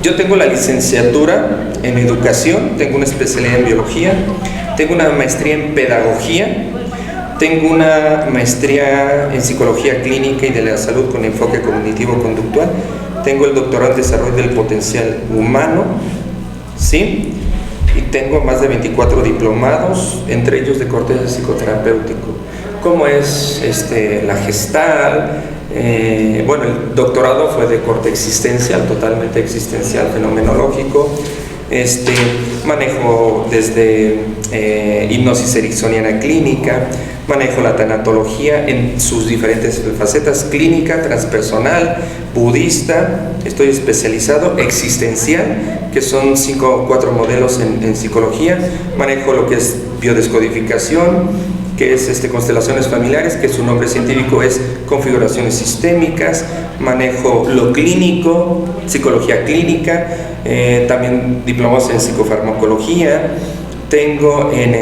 Yo tengo la licenciatura en educación, tengo una especialidad en biología, tengo una maestría en pedagogía, tengo una maestría en psicología clínica y de la salud con enfoque cognitivo-conductual, tengo el doctorado en desarrollo del potencial humano, ¿sí? Y tengo más de 24 diplomados, entre ellos de corte psicoterapéutico, como es la Gestalt. Bueno, el doctorado fue de corte existencial, totalmente existencial, fenomenológico. Manejo desde hipnosis ericksoniana clínica, manejo la tanatología en sus diferentes facetas, clínica, transpersonal, budista, estoy especializado, existencial, que son 5 o 4 modelos en psicología, manejo lo que es biodescodificación, que es constelaciones familiares, que su nombre científico es configuraciones sistémicas, manejo lo clínico, psicología clínica, también diplomados en psicofarmacología, tengo en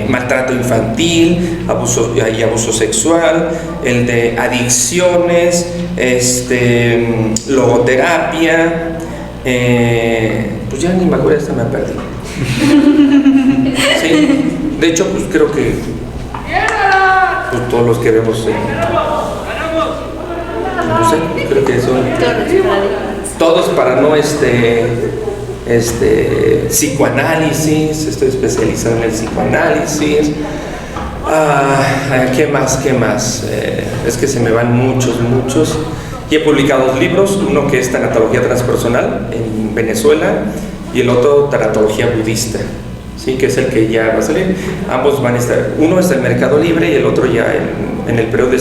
maltrato infantil, abuso y abuso sexual, el de adicciones, logoterapia, pues ya ni me acuerdo, me perdí. Sí, de hecho, pues creo que pues, todos los que vemos, no sé, creo que son todos para no psicoanálisis, estoy especializado en el psicoanálisis. ¿Qué más? Es que se me van muchos. Y he publicado 2 libros, uno que es Tanatología Transpersonal en Venezuela y el otro Tanatología Budista, ¿sí? Que es el que ya va a salir. Ambos van a estar, uno está en Mercado Libre y el otro ya en el periodo de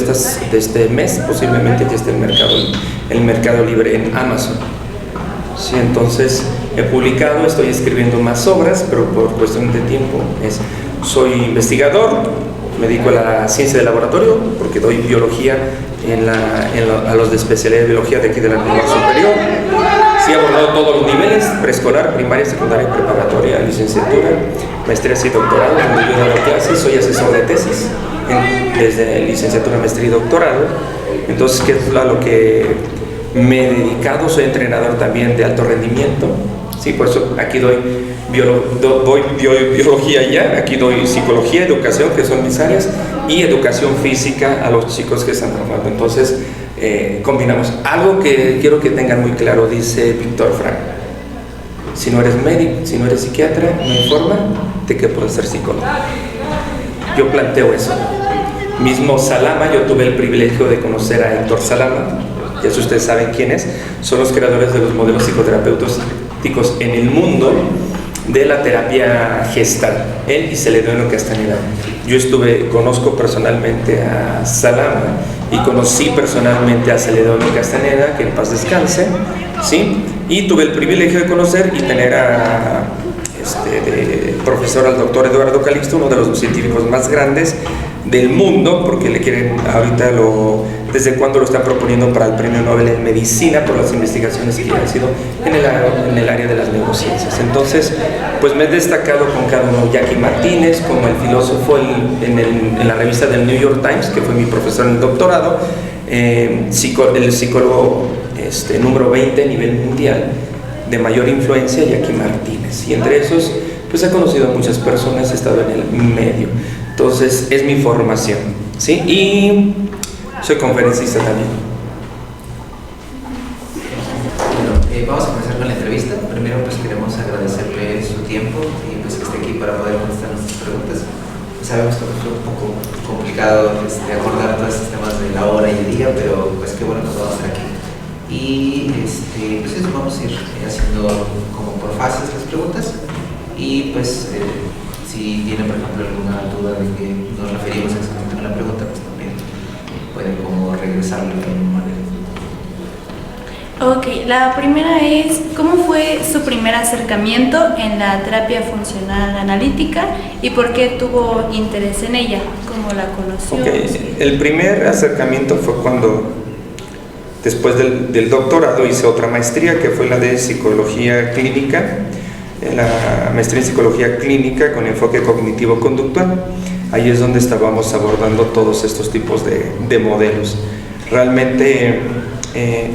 este mes, posiblemente ya esté en Mercado Libre en Amazon. Sí, entonces he publicado, estoy escribiendo más obras, pero por cuestión de tiempo. Soy investigador, me dedico a la ciencia de laboratorio, porque doy biología a los de especialidad de biología de aquí de la nivel superior. Sí, he abordado todos los niveles, preescolar, primaria, secundaria, preparatoria, licenciatura, maestrías y doctorado, donde yo he dado clases, soy asesor de tesis, desde licenciatura, maestría y doctorado. Entonces, ¿qué es a lo que me he dedicado? Soy entrenador también de alto rendimiento, sí, por eso aquí doy biología ya, aquí doy psicología, educación, que son mis áreas, y educación física a los chicos que están formando. Entonces, combinamos. Algo que quiero que tengan muy claro, dice Víctor Frank: si no eres médico, si no eres psiquiatra, no hay forma de que puedas ser psicólogo. Yo planteo eso. Mismo Salama, yo tuve el privilegio de conocer a Héctor Salama, ya si ustedes saben quién es, son los creadores de los modelos psicoterapéuticos en el mundo de la terapia Gestalt, él y Celedonio Castañeda. Yo conozco personalmente a Salama y conocí personalmente a Celedonio Castañeda, que en paz descanse, ¿sí? Y tuve el privilegio de conocer y tener de profesor al doctor Eduardo Calixto, uno de los científicos más grandes del mundo, porque le quieren ahorita desde cuando lo están proponiendo para el premio Nobel en medicina por las investigaciones que han sido en el área de las neurociencias. Entonces, pues me he destacado con cada uno. Jackie Martínez, como el filósofo en la revista del New York Times, que fue mi profesor en el doctorado, el psicólogo número 20 a nivel mundial de mayor influencia, Jackie Martínez, y entre esos pues he conocido a muchas personas, he estado en el medio. Entonces es mi formación, ¿sí? Y soy conferencista también. Bueno, vamos a comenzar con la entrevista. Primero pues queremos agradecerle su tiempo y pues que esté aquí para poder contestar nuestras preguntas. Sabemos que fue un poco complicado abordar todos estos temas de la hora y el día, pero pues qué bueno que podamos estar aquí. Y pues eso, vamos a ir haciendo como por fases las preguntas y pues si tienen por ejemplo alguna duda de que nos referimos exactamente a la pregunta, pues también pueden como regresarlo de alguna manera. Ok, la primera es, ¿cómo fue su primer acercamiento en la terapia funcional analítica y por qué tuvo interés en ella? ¿Cómo la conoció? Okay. El primer acercamiento fue cuando, después del doctorado, hice otra maestría que fue la de psicología clínica, la maestría en psicología clínica con enfoque cognitivo-conductual. Ahí es donde estábamos abordando todos estos tipos de modelos. Realmente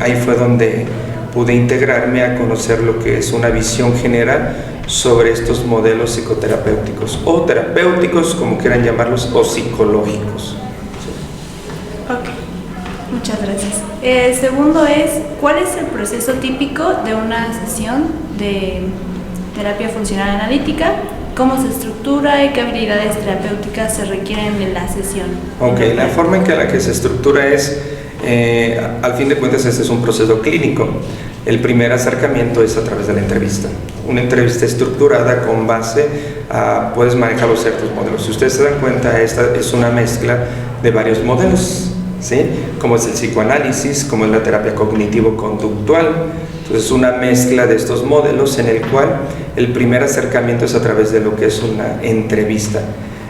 ahí fue donde pude integrarme a conocer lo que es una visión general sobre estos modelos psicoterapéuticos o terapéuticos, como quieran llamarlos, o psicológicos. Ok, muchas gracias. Segundo es, ¿cuál es el proceso típico de una sesión de terapia funcional analítica? ¿Cómo se estructura y qué habilidades terapéuticas se requieren en la sesión? Ok, la forma en que la que se estructura es, al fin de cuentas, este es un proceso clínico. El primer acercamiento es a través de la entrevista. Una entrevista estructurada con base a, puedes manejar los ciertos modelos. Si ustedes se dan cuenta, esta es una mezcla de varios modelos, ¿sí? Como es el psicoanálisis, como es la terapia cognitivo-conductual. Entonces, una mezcla de estos modelos en el cual el primer acercamiento es a través de lo que es una entrevista.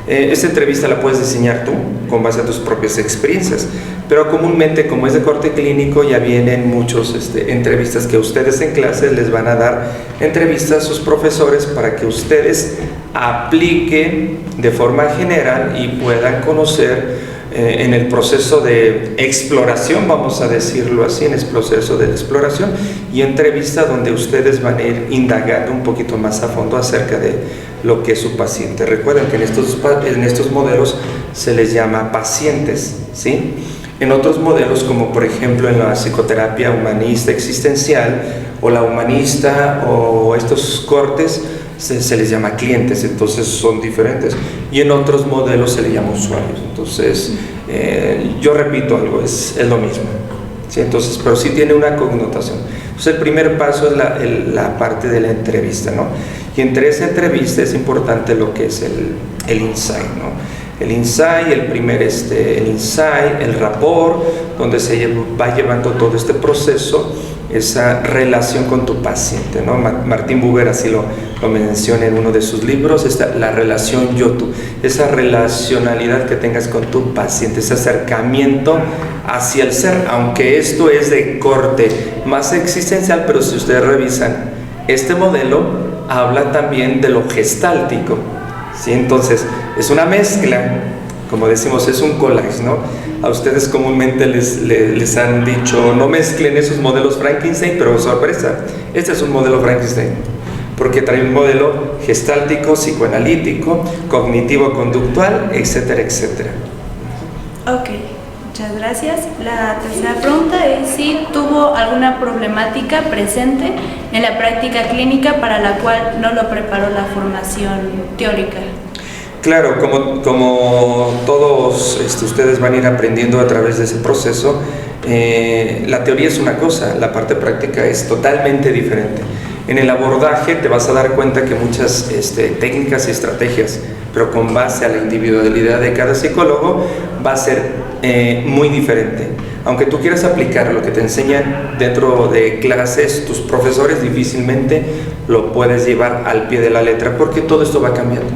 Esta entrevista la puedes diseñar tú con base a tus propias experiencias, pero comúnmente, como es de corte clínico, ya vienen muchos entrevistas que ustedes en clases les van a dar entrevistas a sus profesores para que ustedes apliquen de forma general y puedan conocer en el proceso de exploración, vamos a decirlo así, en el proceso de exploración y entrevista, donde ustedes van a ir indagando un poquito más a fondo acerca de lo que es su paciente. Recuerden que en estos modelos se les llama pacientes, ¿sí? En otros modelos, como por ejemplo en la psicoterapia humanista existencial o la humanista o estos cortes, se les llama clientes, entonces son diferentes. Y en otros modelos se les llama usuarios. Entonces, yo repito algo, es lo mismo, ¿sí? Entonces, pero sí tiene una connotación. Entonces, el primer paso es la parte de la entrevista, ¿no? Y entre esa entrevista es importante lo que es el insight, ¿no? El insight, el insight, el rapport, donde se va llevando todo este proceso, esa relación con tu paciente, ¿no? Martin Buber así lo menciona en uno de sus libros, la relación yo-tú, esa relacionalidad que tengas con tu paciente, ese acercamiento hacia el ser, aunque esto es de corte más existencial, pero si ustedes revisan este modelo, habla también de lo gestáltico, ¿sí? Entonces, es una mezcla, como decimos, es un collage, ¿no? A ustedes comúnmente les han dicho, no mezclen esos modelos Frankenstein, pero sorpresa, este es un modelo Frankenstein, porque trae un modelo gestáltico, psicoanalítico, cognitivo-conductual, etcétera, etcétera. Ok, muchas gracias. La tercera pregunta es si tuvo alguna problemática presente en la práctica clínica para la cual no lo preparó la formación teórica. Claro, como todos ustedes van a ir aprendiendo a través de ese proceso, la teoría es una cosa, la parte práctica es totalmente diferente. En el abordaje te vas a dar cuenta que muchas técnicas y estrategias, pero con base a la individualidad de cada psicólogo, va a ser muy diferente. Aunque tú quieras aplicar lo que te enseñan dentro de clases, tus profesores difícilmente lo puedes llevar al pie de la letra, porque todo esto va cambiando.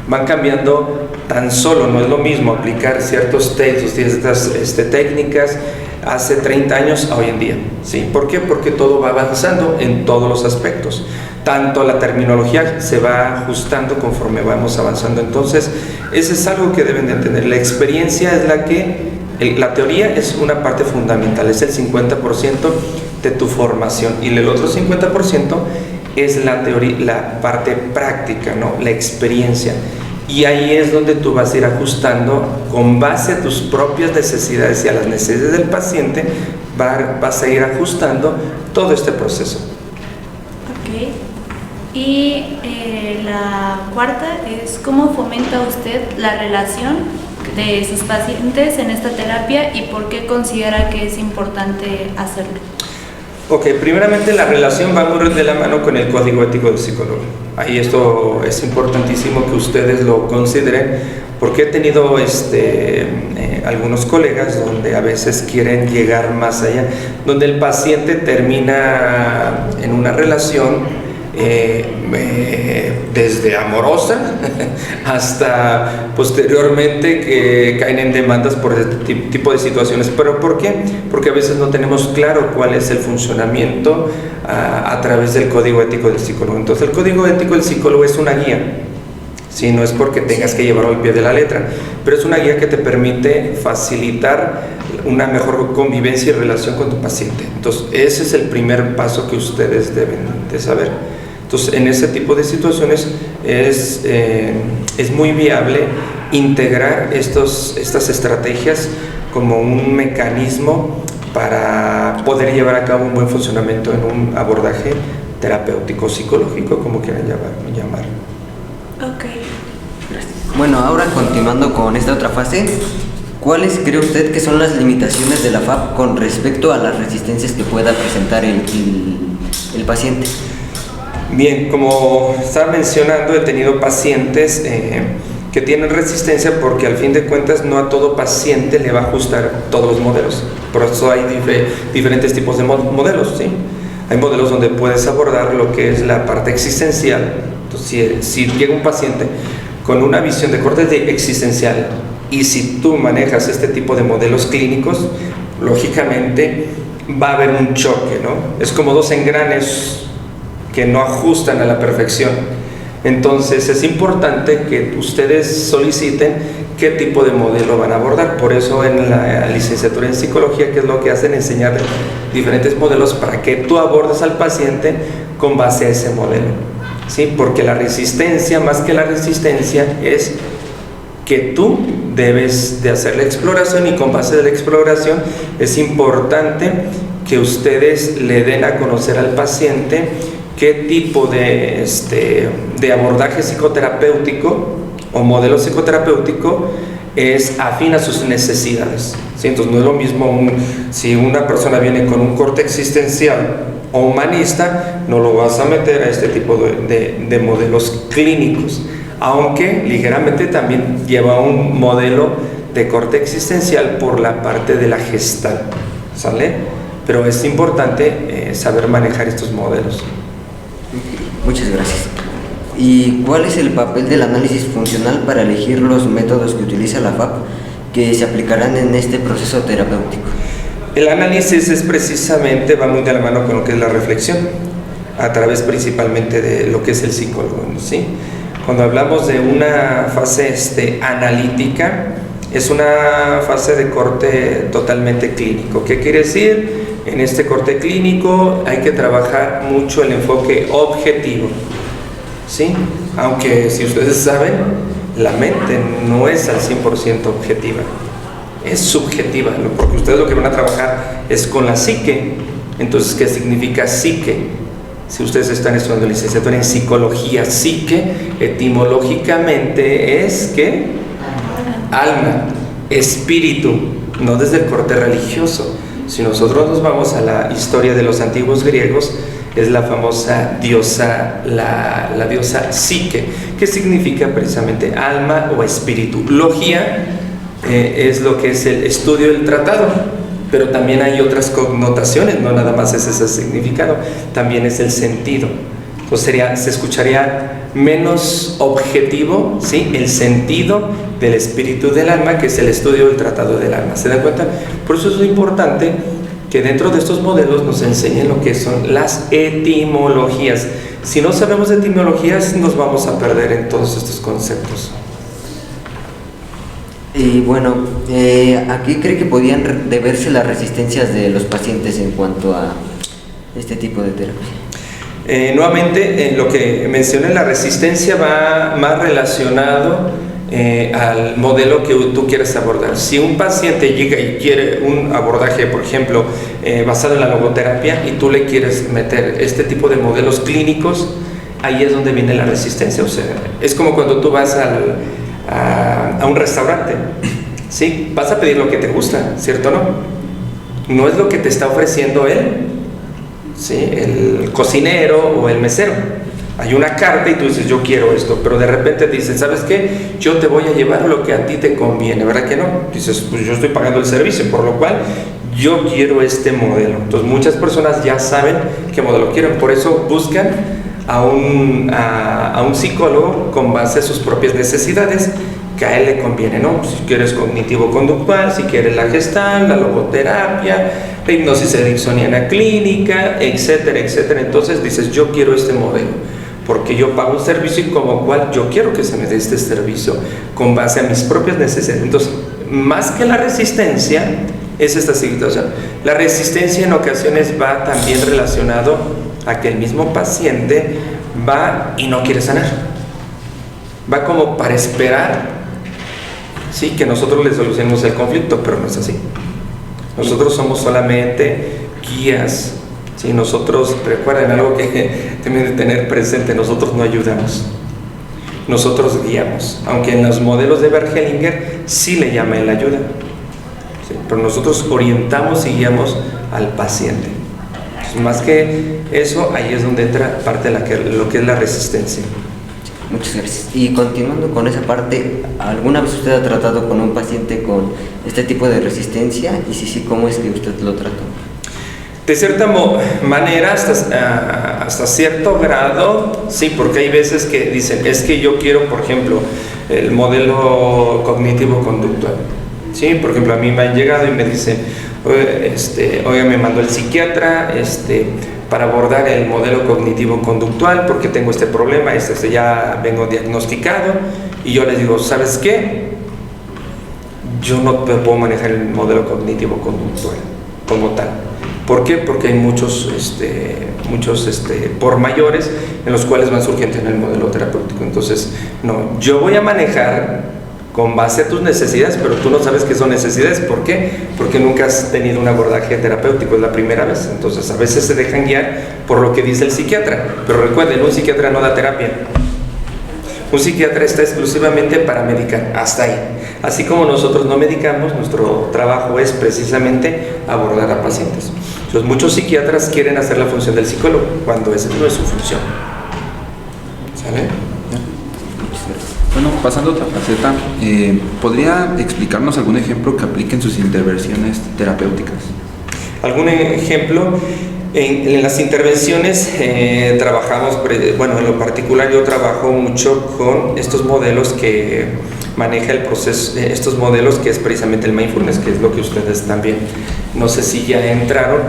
Van cambiando tan solo, no es lo mismo aplicar ciertos textos, ciertas técnicas hace 30 años a hoy en día, ¿sí? ¿Por qué? Porque todo va avanzando en todos los aspectos. Tanto la terminología se va ajustando conforme vamos avanzando. Entonces, eso es algo que deben de entender. La experiencia es la teoría es una parte fundamental, es el 50% de tu formación, y el otro 50% es la teoría, la parte práctica, ¿no? La experiencia. Y ahí es donde tú vas a ir ajustando con base a tus propias necesidades y a las necesidades del paciente, vas a ir ajustando todo este proceso. Ok. Y la cuarta es ¿cómo fomenta usted la relación de sus pacientes en esta terapia y por qué considera que es importante hacerlo? Ok, primeramente la relación va muy de la mano con el código ético del psicólogo. Ahí esto es importantísimo que ustedes lo consideren, porque he tenido algunos colegas donde a veces quieren llegar más allá, donde el paciente termina en una relación desde amorosa hasta posteriormente que caen en demandas por este tipo de situaciones. ¿Pero por qué? Porque a veces no tenemos claro cuál es el funcionamiento a través del código ético del psicólogo. Entonces, el código ético del psicólogo es una guía, ¿sí? No es porque tengas que llevarlo al pie de la letra, pero es una guía que te permite facilitar una mejor convivencia y relación con tu paciente. Entonces, ese es el primer paso que ustedes deben de saber. Entonces, en ese tipo de situaciones es muy viable integrar estas estrategias como un mecanismo para poder llevar a cabo un buen funcionamiento en un abordaje terapéutico, psicológico, como quieran llamar. Ok. Bueno, ahora continuando con esta otra fase, ¿cuáles cree usted que son las limitaciones de la FAP con respecto a las resistencias que pueda presentar el paciente? Bien, como estaba mencionando, he tenido pacientes que tienen resistencia porque al fin de cuentas no a todo paciente le va a ajustar todos los modelos. Por eso hay diferentes tipos de modelos, ¿sí? Hay modelos donde puedes abordar lo que es la parte existencial. Entonces, si llega un paciente con una visión de corte existencial y si tú manejas este tipo de modelos clínicos, lógicamente va a haber un choque, ¿no? Es como dos engranes que no ajustan a la perfección. Entonces es importante que ustedes soliciten qué tipo de modelo van a abordar. Por eso en la licenciatura en psicología, ¿qué es lo que hacen? Enseñar diferentes modelos para que tú abordes al paciente con base a ese modelo, ¿sí? Porque la resistencia, más que la resistencia, es que tú debes de hacer la exploración, y con base de la exploración es importante que ustedes le den a conocer al paciente qué tipo de abordaje psicoterapéutico o modelo psicoterapéutico es afín a sus necesidades, ¿sí? Entonces no es lo mismo si una persona viene con un corte existencial o humanista, no lo vas a meter a este tipo de modelos clínicos, aunque ligeramente también lleva un modelo de corte existencial por la parte de la gestal, ¿sale? Pero es importante saber manejar estos modelos. Muchas gracias. ¿Y cuál es el papel del análisis funcional para elegir los métodos que utiliza la FAP que se aplicarán en este proceso terapéutico? El análisis es precisamente, va muy de la mano con lo que es la reflexión, a través principalmente de lo que es el psicólogo, ¿sí? Cuando hablamos de una fase analítica, es una fase de corte totalmente clínico. ¿Qué quiere decir? En este corte clínico hay que trabajar mucho el enfoque objetivo, ¿sí? Aunque si ustedes saben, la mente no es al 100% objetiva, es subjetiva, porque ustedes lo que van a trabajar es con la psique. Entonces, ¿qué significa psique? Si ustedes están estudiando licenciatura en psicología, psique, etimológicamente es ¿qué? Alma, espíritu, no desde el corte religioso. Si nosotros nos vamos a la historia de los antiguos griegos, es la famosa diosa, la diosa Psique, que significa precisamente alma o espíritu. Logia es lo que es el estudio del tratado, pero también hay otras connotaciones, no nada más es ese significado, también es el sentido. Entonces se escucharía menos objetivo, ¿sí? El sentido del espíritu del alma, que es el estudio del tratado del alma. ¿Se dan cuenta? Por eso es muy importante que dentro de estos modelos nos enseñen lo que son las etimologías. Si no sabemos de etimologías, nos vamos a perder en todos estos conceptos. Y bueno, ¿a qué cree que podían deberse las resistencias de los pacientes en cuanto a este tipo de terapia? Nuevamente, lo que mencioné, la resistencia va más relacionado al modelo que tú quieres abordar. Si un paciente llega y quiere un abordaje, por ejemplo, basado en la logoterapia, y tú le quieres meter este tipo de modelos clínicos, ahí es donde viene la resistencia. O sea, es como cuando tú vas a un restaurante, ¿sí? Vas a pedir lo que te gusta, ¿cierto o no? No es lo que te está ofreciendo él, ¿sí? El cocinero o el mesero. Hay una carta y tú dices, yo quiero esto, pero de repente dicen, ¿sabes qué? Yo te voy a llevar lo que a ti te conviene, ¿verdad que no? Dices, pues yo estoy pagando el servicio, por lo cual yo quiero este modelo. Entonces muchas personas ya saben qué modelo quieren, por eso buscan a un psicólogo con base a sus propias necesidades, que a él le conviene, ¿no? Si quieres cognitivo-conductual, si quieres la gestal, la logoterapia, la hipnosis ericksoniana clínica, etcétera, etcétera. Entonces dices, yo quiero este modelo. porque yo pago un servicio y como cual yo quiero que se me dé este servicio con base a mis propias necesidades. Entonces, más que la resistencia, es esta situación. La resistencia en ocasiones va también relacionado a que el mismo paciente va y no quiere sanar. Va como para esperar, sí, que nosotros le solucionemos el conflicto, pero no es así. Nosotros somos solamente guías. Sí, nosotros, recuerden algo que deben de tener presente, nosotros no ayudamos, nosotros guiamos, aunque en los modelos de Bert Hellinger sí le llaman la ayuda, sí, pero nosotros orientamos y guiamos al paciente. Entonces, más que eso, ahí es donde entra parte de lo que es la resistencia. Muchas gracias. Y continuando con esa parte, ¿alguna vez usted ha tratado con un paciente con este tipo de resistencia? Y si sí, ¿cómo es que usted lo trató? De cierta manera, hasta cierto grado, sí, porque hay veces que dicen, es que yo quiero, por ejemplo, el modelo cognitivo-conductual. Sí, por ejemplo, a mí me han llegado y me dicen, oiga, me mandó el psiquiatra para abordar el modelo cognitivo-conductual porque tengo este problema, ya vengo diagnosticado, y yo les digo, ¿sabes qué? Yo no puedo manejar el modelo cognitivo-conductual como tal. ¿Por qué? Porque hay muchos por mayores en los cuales van surgiendo en el modelo terapéutico. Entonces, no, yo voy a manejar con base a tus necesidades, pero tú no sabes qué son necesidades. ¿Por qué? Porque nunca has tenido un abordaje terapéutico, es la primera vez. Entonces, a veces se dejan guiar por lo que dice el psiquiatra. Pero recuerden, un psiquiatra no da terapia. Un psiquiatra está exclusivamente para medicar, hasta ahí. Así como nosotros no medicamos, nuestro trabajo es precisamente abordar a pacientes. Entonces, muchos psiquiatras quieren hacer la función del psicólogo, cuando esa no es su función. ¿Sale? Bueno, pasando a otra faceta, ¿podría explicarnos algún ejemplo que aplique en sus intervenciones terapéuticas? ¿Algún ejemplo? En las intervenciones trabajamos, bueno, en lo particular yo trabajo mucho con estos modelos que maneja el proceso, estos modelos que es precisamente el mindfulness, que es lo que ustedes también, no sé si ya entraron,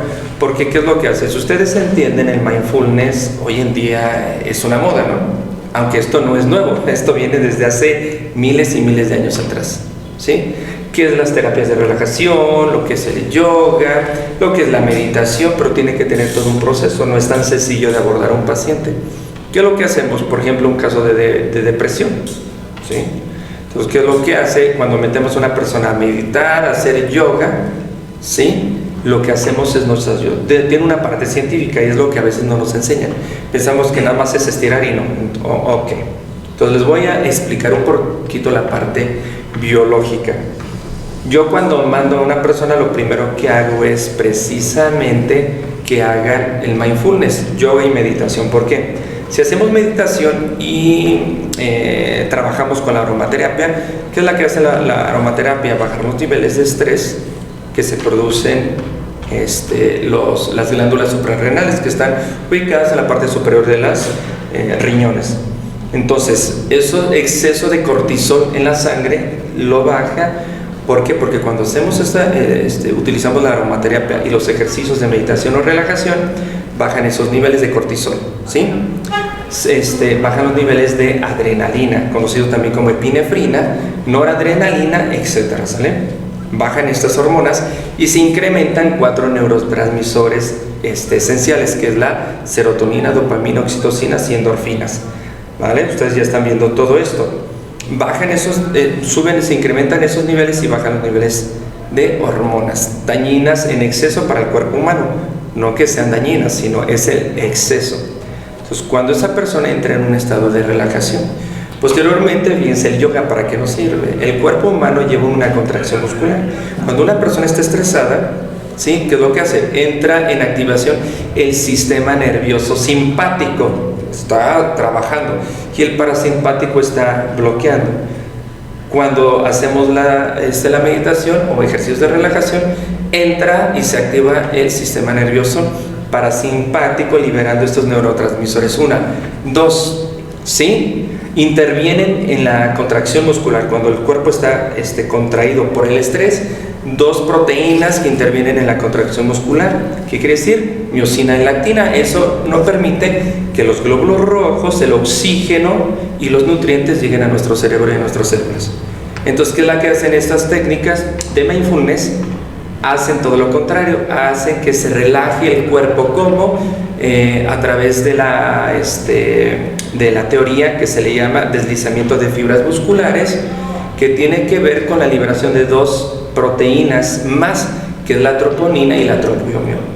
porque ¿qué es lo que hace? Si ustedes entienden, el mindfulness hoy en día es una moda, ¿no? Aunque esto no es nuevo, esto viene desde hace miles y miles de años atrás, ¿sí? ¿Qué es las terapias de relajación, lo que es el yoga, lo que es la meditación? Pero tiene que tener todo un proceso, no es tan sencillo de abordar a un paciente. ¿Qué es lo que hacemos? Por ejemplo, un caso de depresión, ¿sí? Entonces, ¿qué es lo que hace cuando metemos a una persona a meditar, a hacer yoga? ¿Sí? Lo que hacemos es tiene una parte científica y es lo que a veces no nos enseñan. Pensamos que nada más es estirar y no. Ok. Entonces les voy a explicar un poquito la parte biológica. Yo cuando mando a una persona, lo primero que hago es precisamente que hagan el mindfulness, yoga y meditación. ¿Por qué? Si hacemos meditación y trabajamos con la aromaterapia, ¿qué es la que hace la aromaterapia? Bajar los niveles de estrés que se producen las glándulas suprarrenales, que están ubicadas en la parte superior de las riñones. Entonces, exceso de cortisol en la sangre lo baja. ¿Por qué? Porque cuando hacemos utilizamos la aromaterapia y los ejercicios de meditación o relajación, bajan esos niveles de cortisol, ¿sí? Bajan los niveles de adrenalina, conocido también como epinefrina, noradrenalina, etcétera, ¿sale? Bajan estas hormonas y se incrementan 4 neurotransmisores esenciales, que es la serotonina, dopamina, oxitocina y endorfinas, ¿vale? Ustedes ya están viendo todo esto. Bajan se incrementan esos niveles y bajan los niveles de hormonas dañinas en exceso para el cuerpo humano. No que sean dañinas, sino es el exceso. Entonces, cuando esa persona entra en un estado de relajación, posteriormente, fíjense, el yoga, ¿para qué nos sirve? El cuerpo humano lleva una contracción muscular. Cuando una persona está estresada, ¿sí? ¿Qué es lo que hace? Entra en activación el sistema nervioso simpático. Está trabajando y el parasimpático está bloqueando. Cuando hacemos la meditación o ejercicios de relajación, entra y se activa el sistema nervioso parasimpático, liberando estos neurotransmisores. 1, 2, ¿sí? Intervienen en la contracción muscular. Cuando el cuerpo está contraído por el estrés, dos proteínas que intervienen en la contracción muscular. ¿Qué quiere decir? Miosina y lactina. Eso no permite que los glóbulos rojos, el oxígeno y los nutrientes lleguen a nuestro cerebro y a nuestras células. Entonces, ¿qué es la que hacen estas técnicas de mindfulness? Hacen todo lo contrario, hacen que se relaje el cuerpo, como a través de la teoría que se le llama deslizamiento de fibras musculares, que tiene que ver con la liberación de dos proteínas más, que es la troponina y la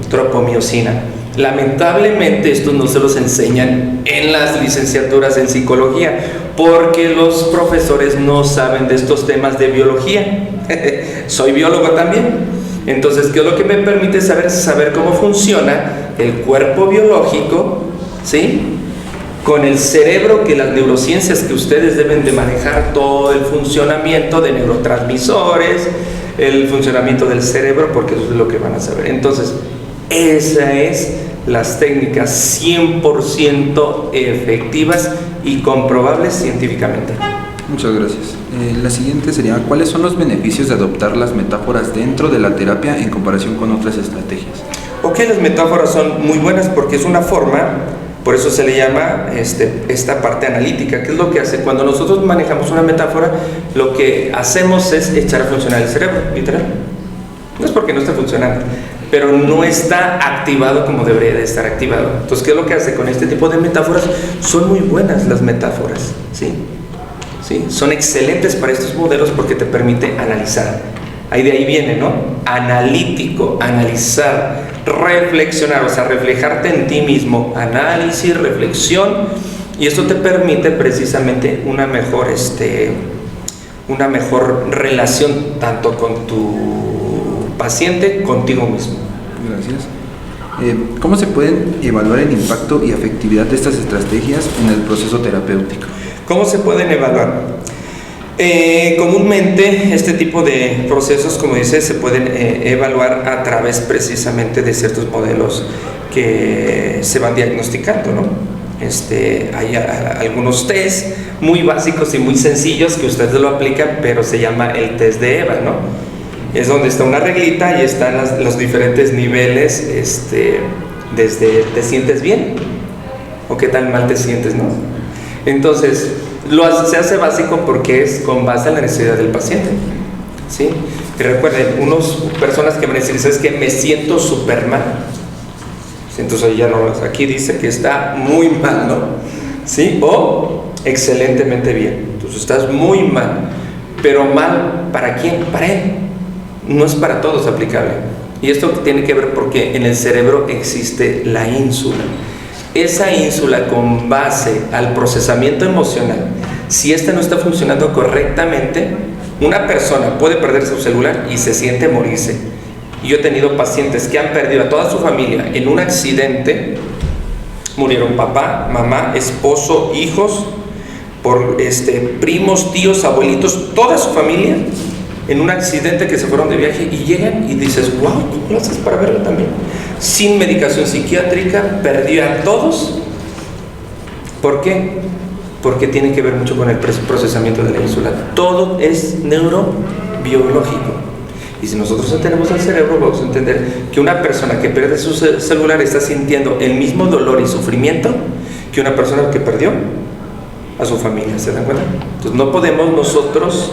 tropomiosina. Lamentablemente estos no se los enseñan en las licenciaturas en psicología, porque los profesores no saben de estos temas de biología. Soy biólogo también. Entonces, ¿qué es lo que me permite saber cómo funciona el cuerpo biológico, ¿sí?, con el cerebro, que las neurociencias que ustedes deben de manejar todo el funcionamiento de neurotransmisores, el funcionamiento del cerebro, porque eso es lo que van a saber. Entonces, esas es las técnicas 100% efectivas y comprobables científicamente. Muchas gracias. La siguiente sería, ¿cuáles son los beneficios de adoptar las metáforas dentro de la terapia en comparación con otras estrategias? Ok, las metáforas son muy buenas porque es una forma, por eso se le llama esta parte analítica. ¿Qué es lo que hace? Cuando nosotros manejamos una metáfora, lo que hacemos es echar a funcionar el cerebro, literal. No es porque no esté funcionando, pero no está activado como debería de estar activado. Entonces, ¿qué es lo que hace con este tipo de metáforas? Son muy buenas las metáforas, ¿sí? ¿Sí? Son excelentes para estos modelos porque te permite analizar. De ahí viene, ¿no? Analítico, analizar, reflexionar, o sea, reflejarte en ti mismo, análisis, reflexión, y esto te permite precisamente una mejor relación tanto con tu paciente, contigo mismo. Gracias. ¿Cómo se pueden evaluar el impacto y efectividad de estas estrategias en el proceso terapéutico? ¿Cómo se pueden evaluar? Comúnmente este tipo de procesos, como dice, se pueden evaluar a través precisamente de ciertos modelos que se van diagnosticando, ¿no? Hay algunos test muy básicos y muy sencillos que ustedes lo aplican, pero se llama el test de EVA, ¿no? Es donde está una reglita y están los diferentes niveles, desde ¿te sientes bien? ¿O qué tal mal te sientes, no? Entonces, se hace básico porque es con base en la necesidad del paciente, ¿sí? Y recuerden, unas personas que me dicen, ¿sabes qué? Me siento súper mal. Entonces, ya no, aquí dice que está muy mal, ¿no? ¿Sí? O excelentemente bien. Entonces, estás muy mal. Pero mal, ¿para quién? Para él. No es para todos aplicable. Y esto tiene que ver porque en el cerebro existe la ínsula. Esa ínsula, con base al procesamiento emocional, si esta no está funcionando correctamente, una persona puede perder su celular y se siente morirse. Y yo he tenido pacientes que han perdido a toda su familia en un accidente. Murieron papá, mamá, esposo, hijos, primos, tíos, abuelitos, toda su familia en un accidente, que se fueron de viaje y llegan y dices, wow, ¿cómo lo haces para verlo también? Sin medicación psiquiátrica, perdió a todos. ¿Por qué? Porque tiene que ver mucho con el procesamiento de la ínsula. Todo es neurobiológico. Y si nosotros entendemos el cerebro, vamos a entender que una persona que pierde su celular está sintiendo el mismo dolor y sufrimiento que una persona que perdió a su familia. ¿Se dan cuenta? Entonces no podemos nosotros,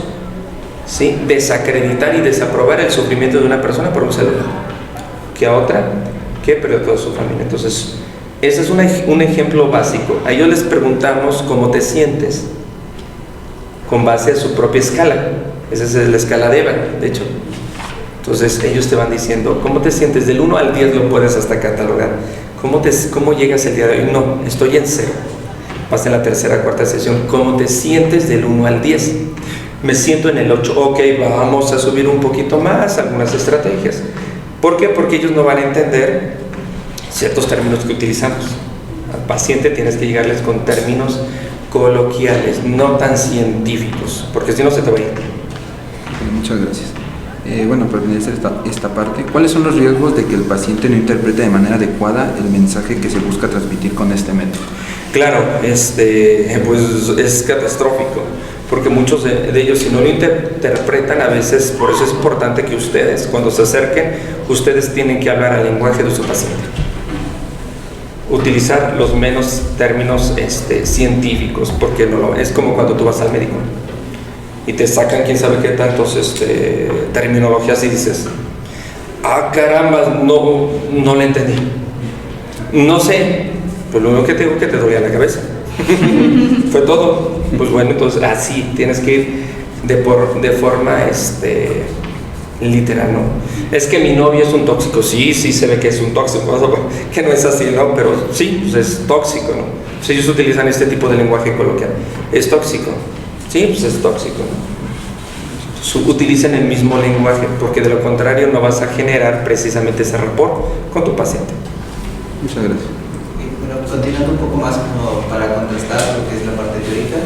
¿sí?, desacreditar y desaprobar el sufrimiento de una persona por un celular que a otra que perdió toda su familia. Entonces, ese es un ejemplo básico. A ellos les preguntamos cómo te sientes con base a su propia escala. Esa es la escala de EVA, de hecho. Entonces, ellos te van diciendo cómo te sientes. Del 1 al 10 lo puedes hasta catalogar. ¿Cómo llegas el día de hoy? No, estoy en 0. Vas en la tercera, cuarta sesión. ¿Cómo te sientes del 1 al 10? Me siento en el 8. Ok, vamos a subir un poquito más algunas estrategias. ¿Por qué? Porque ellos no van a entender ciertos términos que utilizamos. Al paciente tienes que llegarles con términos coloquiales, no tan científicos, porque si no se te va a ir. Muchas gracias. Bueno, para finalizar esta parte, ¿cuáles son los riesgos de que el paciente no interprete de manera adecuada el mensaje que se busca transmitir con este método? Claro, pues es catastrófico. porque muchos de ellos, si no lo interpretan, a veces, por eso es importante que ustedes, cuando se acerquen, ustedes tienen que hablar al lenguaje de su paciente, utilizar los menos términos científicos, porque es como cuando tú vas al médico y te sacan quién sabe qué tantos terminologías y dices, ah caramba, no le entendí, no sé, pues lo único que te digo es que te dolía la cabeza. Fue todo. Pues bueno, entonces así tienes que ir de forma literal, ¿no? Es que mi novio es un tóxico. Sí, se ve que es un tóxico, que no es así, ¿no? Pero sí, pues es tóxico, ¿no? Pues ellos utilizan este tipo de lenguaje coloquial. Es tóxico. Sí, pues es tóxico, ¿no? Utilizan el mismo lenguaje, porque de lo contrario no vas a generar precisamente ese rapport con tu paciente. Muchas gracias. Bueno, continuando un poco más como para contestar lo que es la parte teórica,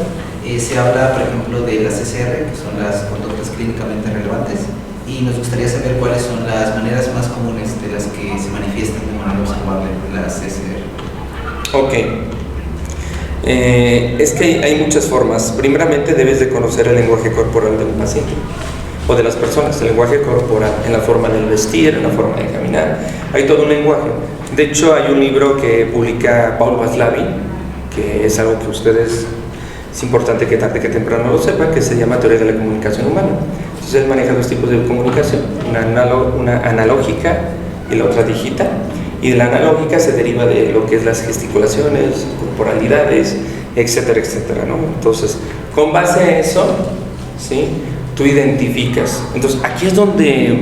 se habla, por ejemplo, de las CCR, que son las conductas clínicamente relevantes, y nos gustaría saber cuáles son las maneras más comunes de las que se manifiestan de manera observable las CCR. Ok. Es que hay muchas formas. Primeramente debes de conocer el lenguaje corporal del paciente o de las personas, el lenguaje corporal, en la forma del vestir, en la forma de caminar. Hay todo un lenguaje. De hecho, hay un libro que publica Paul Watzlawick, que es algo que ustedes, es importante que tarde que temprano lo sepan, que se llama Teoría de la Comunicación Humana. Entonces él maneja dos tipos de comunicación, una analógica y la otra digital. Y de la analógica se deriva de lo que es las gesticulaciones, corporalidades, etcétera, etcétera, ¿no? Entonces, con base a eso, ¿sí?, tú identificas. Entonces, aquí es donde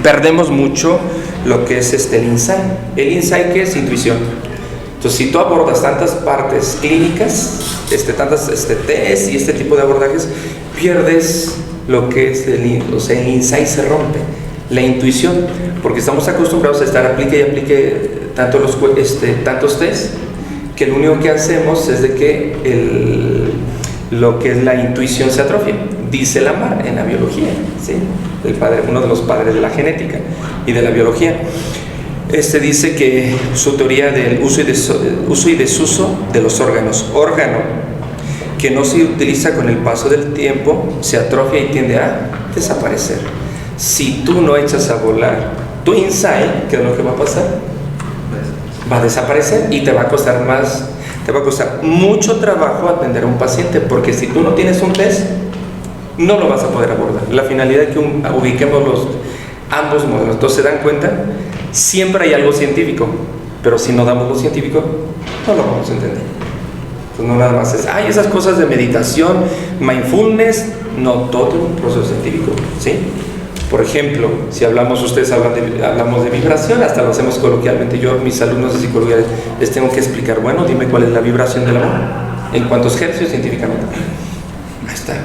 perdemos mucho lo que es el insight. El insight, ¿qué es? Intuición. Entonces, si tú abordas tantas partes clínicas, tantas test y este tipo de abordajes, pierdes lo que es el insight, se rompe. La intuición, porque estamos acostumbrados a estar aplique y aplique tantos test, que lo único que hacemos es de que lo que es la intuición se atrofia. Dice Lamarck en la biología, ¿sí?, uno de los padres de la genética y de la biología. Dice que su teoría del uso y desuso de los órganos, órgano que no se utiliza con el paso del tiempo, se atrofia y tiende a desaparecer. Si tú no echas a volar tu insight, ¿qué es lo que va a pasar? Va a desaparecer y te va a costar mucho trabajo atender a un paciente, porque si tú no tienes un test, no lo vas a poder abordar. La finalidad es que ubiquemos ambos modelos. Entonces, ¿se dan cuenta? Siempre hay algo científico, pero si no damos lo científico, no lo vamos a entender. Pues no nada más es, esas cosas de meditación, mindfulness, no, todo un proceso científico, ¿sí? Por ejemplo, si hablamos de vibración, hasta lo hacemos coloquialmente. Yo a mis alumnos de psicología les tengo que explicar, bueno, dime cuál es la vibración del amor, en cuántos hercios científicamente. Ahí está.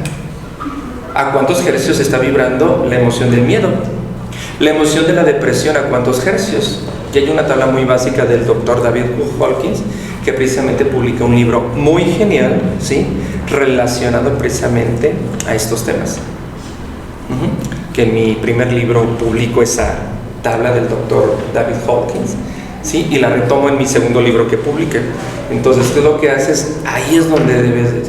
¿A cuántos hercios está vibrando la emoción del miedo? La emoción de la depresión, ¿a cuántos hercios? Y hay una tabla muy básica del doctor David Hawkins, que precisamente publica un libro muy genial, ¿sí?, relacionado precisamente a estos temas. Que en mi primer libro publico esa tabla del doctor David Hawkins, ¿sí?, y la retomo en mi segundo libro que publiqué. Entonces, ¿qué es lo que haces? Ahí es donde debes de,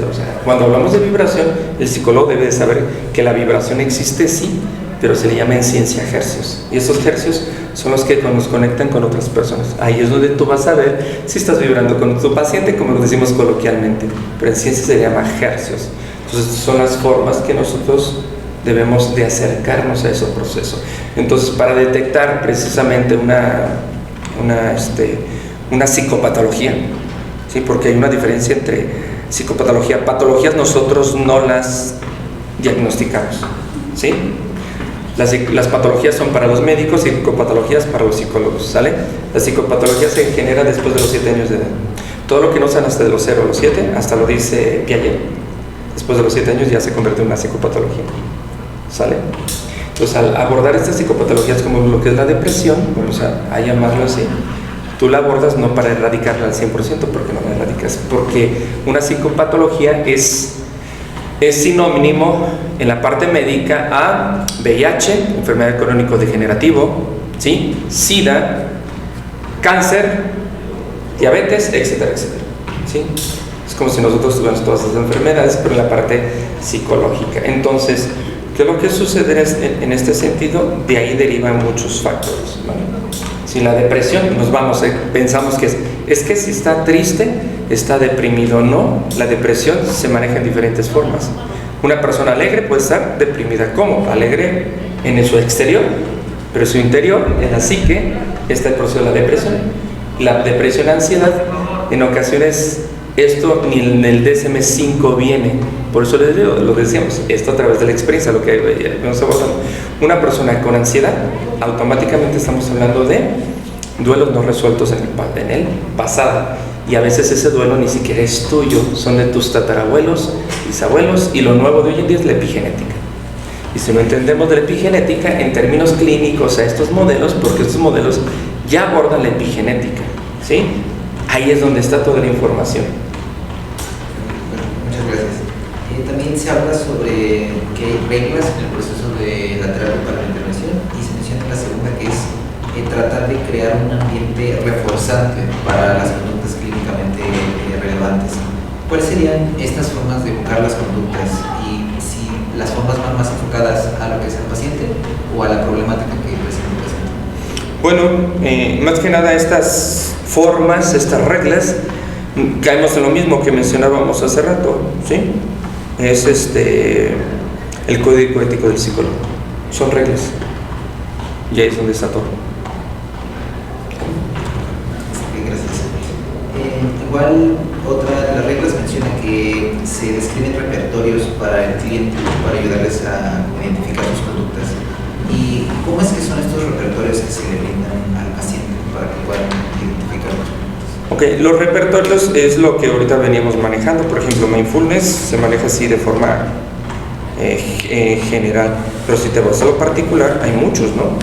cuando hablamos de vibración, el psicólogo debe de saber que la vibración existe, sí, pero se le llama en ciencia hercios, y esos hercios son los que nos conectan con otras personas. Ahí es donde tú vas a ver si estás vibrando con tu paciente, como lo decimos coloquialmente, pero en ciencia se llama hercios. Entonces, son las formas que nosotros debemos de acercarnos a ese proceso. Entonces, para detectar precisamente una psicopatología, ¿sí?, porque hay una diferencia entre psicopatología, patologías nosotros no las diagnosticamos, ¿sí? Las patologías son para los médicos y psicopatologías para los psicólogos, ¿sale? La psicopatología se genera después de los 7 años de edad. Todo lo que no sean hasta de los 0 a los 7, hasta lo dice Piaget, después de los 7 años ya se convierte en una psicopatología, ¿sale? Entonces, al abordar estas psicopatologías como lo que es la depresión, vamos a llamarlo así, tú la abordas no para erradicarla al 100%, porque no la erradicas, porque una psicopatología es sinónimo en la parte médica a VIH, enfermedad crónico-degenerativo, ¿sí?, SIDA, cáncer, diabetes, etcétera, etcétera, ¿sí? Es como si nosotros tuviéramos todas esas enfermedades, pero en la parte psicológica. Entonces, ¿qué es lo que sucede en este sentido? De ahí derivan muchos factores, ¿vale? Si la depresión, pensamos que es que si está triste, está deprimido. No, la depresión se maneja en diferentes formas. Una persona alegre puede estar deprimida. ¿Cómo? Alegre en su exterior, pero en su interior, en la psique, está el proceso de la depresión. La depresión, ansiedad, en ocasiones esto ni en el DSM-5 viene. Por eso lo decíamos, esto a través de la experiencia, lo que vamos abordando. Una persona con ansiedad, automáticamente estamos hablando de duelos no resueltos en el pasado. Y a veces ese duelo ni siquiera es tuyo, son de tus tatarabuelos, bisabuelos, y lo nuevo de hoy en día es la epigenética. Y si no entendemos de la epigenética en términos clínicos a estos modelos, porque estos modelos ya abordan la epigenética, ¿sí? Ahí es donde está toda la información. Bueno, muchas gracias. También se habla sobre que hay reglas en el proceso de la terapia para la intervención, y se menciona la segunda, que es tratar de crear un ambiente reforzante para las conductas clínicamente relevantes. ¿Cuáles serían estas formas de buscar las conductas, y si las formas van más enfocadas a lo que es el paciente o a la problemática que presenta el paciente? Bueno, más que nada estas formas, estas reglas, caemos en lo mismo que mencionábamos hace rato, ¿sí? Es el código ético del psicólogo, son reglas, y ahí es donde está todo. Gracias. Igual, otra de las reglas menciona que se describen repertorios para el cliente para ayudarles a identificar sus conductas. ¿Y cómo es que son estos repertorios que se le brindan al paciente para que puedan identificar los conductas? Ok, los repertorios es lo que ahorita veníamos manejando. Por ejemplo, mindfulness se maneja así de forma general, pero si te vas a lo particular, hay muchos, ¿no?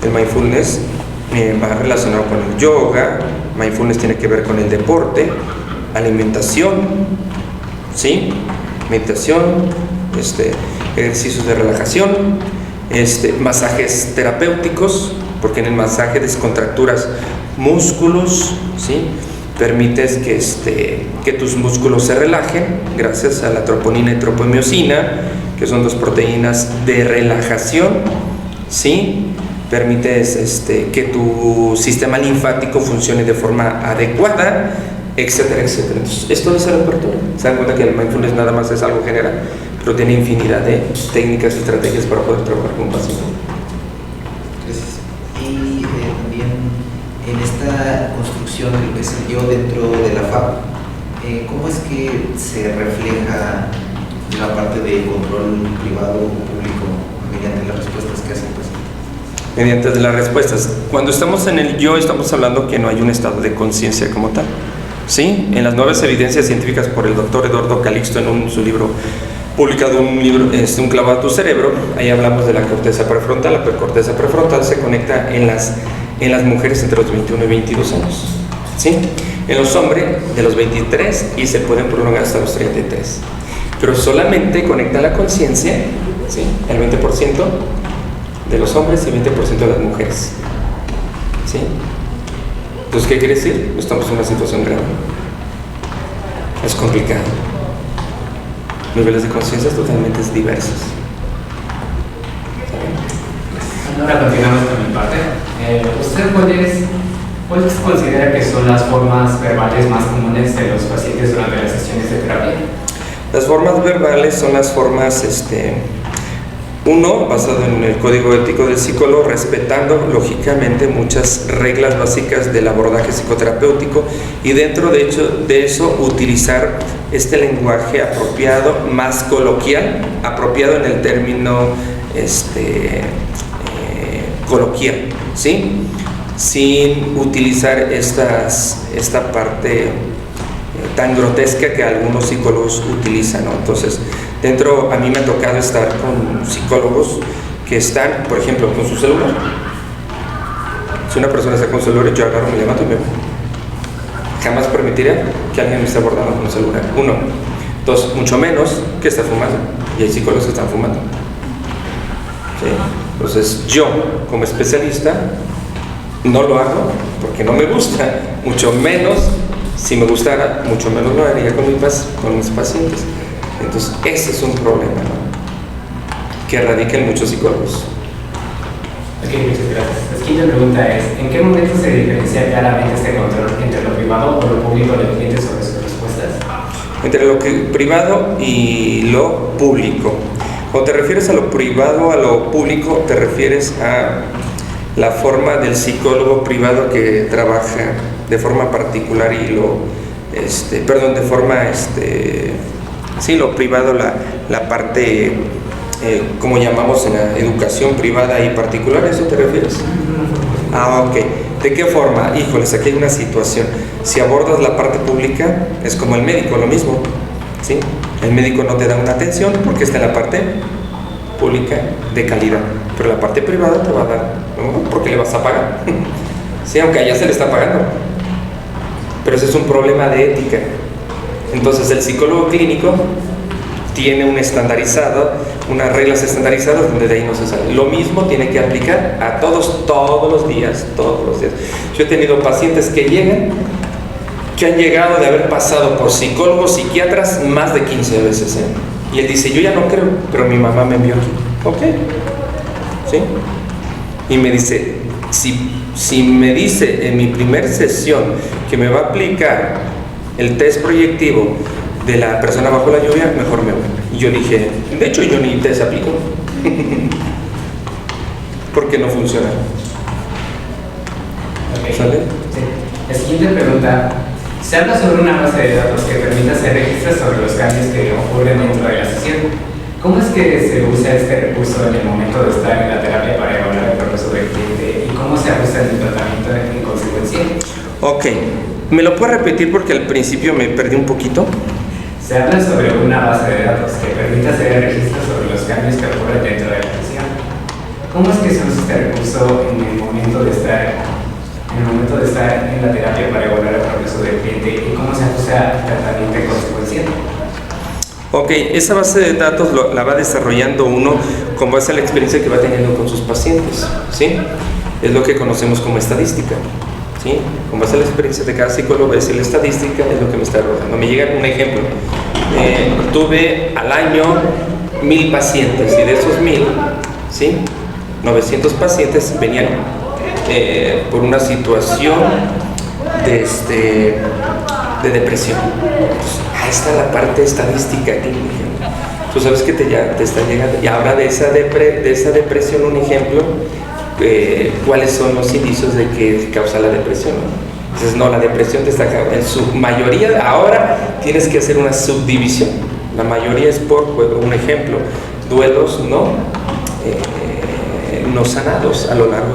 El mindfulness va relacionado con el yoga, mindfulness tiene que ver con el deporte, alimentación, ¿sí? Meditación, ejercicios de relajación, masajes terapéuticos, porque en el masaje descontracturas músculos, ¿sí? Permites que tus músculos se relajen gracias a la troponina y tropomiosina, que son dos proteínas de relajación, ¿sí? Permites que tu sistema linfático funcione de forma adecuada, etcétera, etcétera. Entonces, esto es el repertorio. Se dan cuenta que el mindfulness nada más es algo general, pero tiene infinidad de técnicas y estrategias para poder trabajar con un paciente. Gracias. Y también en esta construcción de lo que es el yo dentro de la FAP, ¿cómo es que se refleja la parte de control privado o público mediante las respuestas que hace el paciente? Mediante las respuestas. Cuando estamos en el yo, estamos hablando que no hay un estado de conciencia como tal, ¿sí? En las nuevas evidencias científicas por el doctor Eduardo Calixto, en su libro publicado, un clavado a tu cerebro, ahí hablamos de la corteza prefrontal. La corteza prefrontal se conecta en las mujeres entre los 21 y 22 años, ¿sí? En los hombres de los 23 y se pueden prolongar hasta los 33, pero solamente conecta la conciencia, ¿sí? El 20% de los hombres y 20% de las mujeres, ¿sí? Entonces, ¿qué quiere decir? Estamos en una situación grave, es complicado, niveles de conciencia totalmente diversos. Ahora continuamos con mi parte. ¿Usted cuáles considera que son las formas verbales más comunes de los pacientes durante las sesiones de terapia? Las formas verbales son las formas, uno, basado en el código ético del psicólogo, respetando lógicamente muchas reglas básicas del abordaje psicoterapéutico, y dentro de eso utilizar este lenguaje apropiado, más coloquial, apropiado en el término coloquial, ¿sí? Sin utilizar esta parte tan grotesca que algunos psicólogos utilizan, ¿no? Entonces, a mí me ha tocado estar con psicólogos que están, por ejemplo, con su celular. Si una persona está con su celular, yo agarro, me levanto y me voy. Jamás permitiría que alguien me esté abordando con un celular. Uno. Dos, mucho menos que esté fumando. Y hay psicólogos que están fumando, ¿sí? Entonces, yo, como especialista, no lo hago porque no me gusta, mucho menos Si me gustara, mucho menos lo haría con mis pacientes. Entonces, ese es un problema, ¿no?, que radica en muchos psicólogos. Ok, muchas gracias. La siguiente pregunta es, ¿en qué momento se diferencia claramente este control entre lo privado o lo público del cliente sobre sus respuestas? Entre lo privado y lo público. Cuando te refieres a lo privado, a lo público, te refieres a la forma del psicólogo privado que trabaja de forma particular y de forma, sí, lo privado, la parte, como llamamos en la educación privada y particular, ¿a eso te refieres? Ah, ok. ¿De qué forma? Híjoles, aquí hay una situación. Si abordas la parte pública, es como el médico, lo mismo, ¿sí? El médico no te da una atención porque está en la parte pública de calidad, pero la parte privada te va a dar, ¿no?, porque le vas a pagar. Sí, aunque allá se le está pagando. Pero ese es un problema de ética. Entonces el psicólogo clínico tiene unas reglas estandarizadas donde de ahí no se sale. Lo mismo tiene que aplicar a todos los días. Yo he tenido pacientes que han llegado de haber pasado por psicólogos, psiquiatras más de 15 veces, ¿eh? Y él dice, yo ya no creo, pero mi mamá me envió aquí. Ok, ¿sí? Y me dice, si me dice en mi primer sesión que me va a aplicar el test proyectivo de la persona bajo la lluvia, mejor me voy. Y yo dije, de hecho yo ni test aplico. Porque no funciona. Okay. ¿Sale? Sí. La siguiente pregunta. Se habla sobre una base de datos que permite hacer registros sobre los cambios que ocurren dentro de la sesión. ¿Cómo es que se usa este recurso en el momento de estar en la terapia para evaluar el progreso del cliente y cómo se ajusta el tratamiento en consecuencia? Ok, ¿me lo puedes repetir porque al principio me perdí un poquito? Se habla sobre una base de datos que permite hacer registros sobre los cambios que ocurren dentro de la sesión. ¿Cómo es que se usa este recurso en el momento de estar en la terapia para evaluar el progreso del cliente y cómo se ajusta el tratamiento en consecuencia? Ok, esa base de datos la va desarrollando uno con base a la experiencia que va teniendo con sus pacientes, ¿sí? Es lo que conocemos como estadística, ¿sí? Con base a la experiencia de cada psicólogo, es la estadística, es lo que me está rodando. Me llega un ejemplo. Tuve al año 1000 pacientes y de esos 1000, ¿sí?, 900 pacientes venían por una situación de depresión. Entonces, ahí está la parte estadística clínica. Tú sabes que te está llegando. Y ahora de esa depresión, un ejemplo, ¿cuáles son los indicios de que causa la depresión? Entonces, no, la depresión te está en su mayoría. Ahora tienes que hacer una subdivisión. La mayoría es por un ejemplo, duelos no sanados a lo largo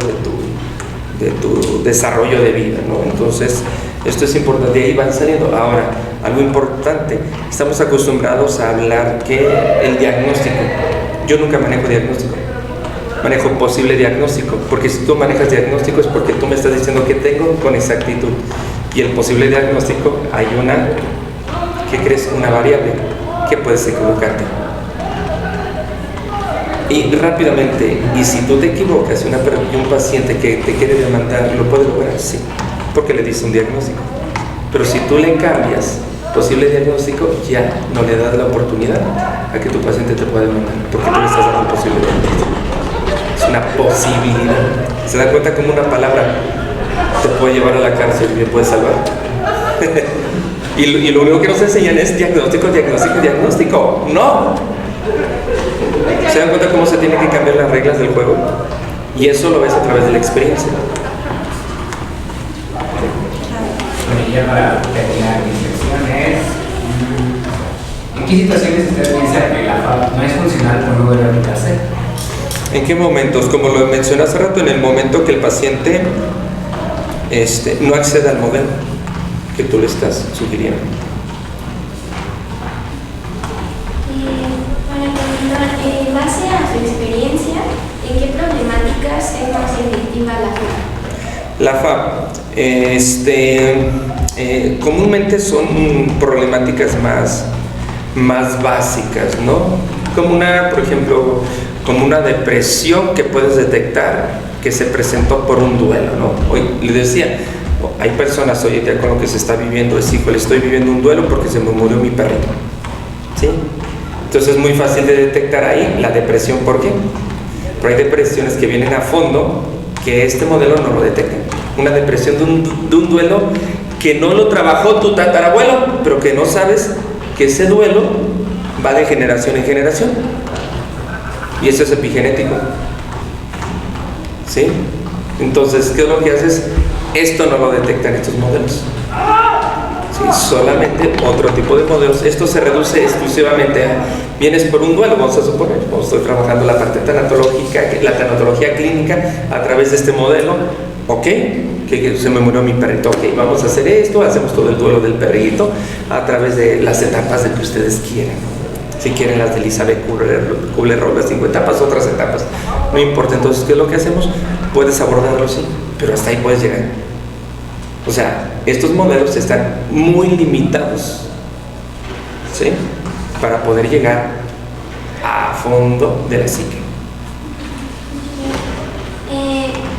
de tu desarrollo de vida, ¿no? Entonces, esto es importante, y ahí van saliendo. Ahora, algo importante, estamos acostumbrados a hablar que el diagnóstico, yo nunca manejo diagnóstico, manejo posible diagnóstico, porque si tú manejas diagnóstico es porque tú me estás diciendo que tengo con exactitud, y el posible diagnóstico hay ¿qué crees? Una variable que puedes equivocarte. Y rápidamente, y si tú te equivocas y un paciente que te quiere demandar, ¿lo puede lograr? Sí, porque le dice un diagnóstico. Pero si tú le cambias posible diagnóstico, ya no le das la oportunidad a que tu paciente te pueda demandar, porque tú le estás dando un posible diagnóstico. Es una posibilidad. ¿Se dan cuenta cómo una palabra te puede llevar a la cárcel y te puede salvar? y lo único que nos enseñan es diagnóstico, diagnóstico, diagnóstico. ¡No! ¿Se dan cuenta cómo se tienen que cambiar las reglas del juego? Y eso lo ves a través de la experiencia. Bueno, ya para terminar mi sección ¿en qué situaciones usted piensa que la FAP no es funcional o no debe aplicarse? ¿En qué momentos? Como lo mencioné hace rato, en el momento que el paciente no accede al modelo que tú le estás sugiriendo. En base a su experiencia, ¿en qué problemáticas es más efectiva la FAP? La FAP, comúnmente son problemáticas más básicas, ¿no? Por ejemplo, como una depresión que puedes detectar que se presentó por un duelo, ¿no? Hoy le decía, Hay personas hoy en día con lo que se está viviendo es, híjole, estoy viviendo un duelo porque se me murió mi perrito, ¿sí? Entonces es muy fácil de detectar ahí la depresión. ¿Por qué? Pero hay depresiones que vienen a fondo que este modelo no lo detecta. Una depresión de un duelo que no lo trabajó tu tatarabuelo, pero que no sabes que ese duelo va de generación en generación. Y eso es epigenético, ¿sí? Entonces, ¿qué es lo que haces? Esto no lo detectan estos modelos, ¿sí? Solamente otro tipo de modelos. Esto se reduce exclusivamente a, vienes por un duelo, vamos a suponer, estoy trabajando la parte tanatológica, la tanatología clínica a través de este modelo, ¿ok? Que se me murió mi perrito, ok, vamos a hacer esto, hacemos todo el duelo del perrito a través de las etapas de que ustedes quieran. Si quieren las de Elizabeth Kubler-Ross, las 5 etapas, otras etapas, no importa. Entonces, ¿qué es lo que hacemos? Puedes abordarlo, sí, pero hasta ahí puedes llegar. O sea, estos modelos están muy limitados, ¿sí? Para poder llegar a fondo de la psique.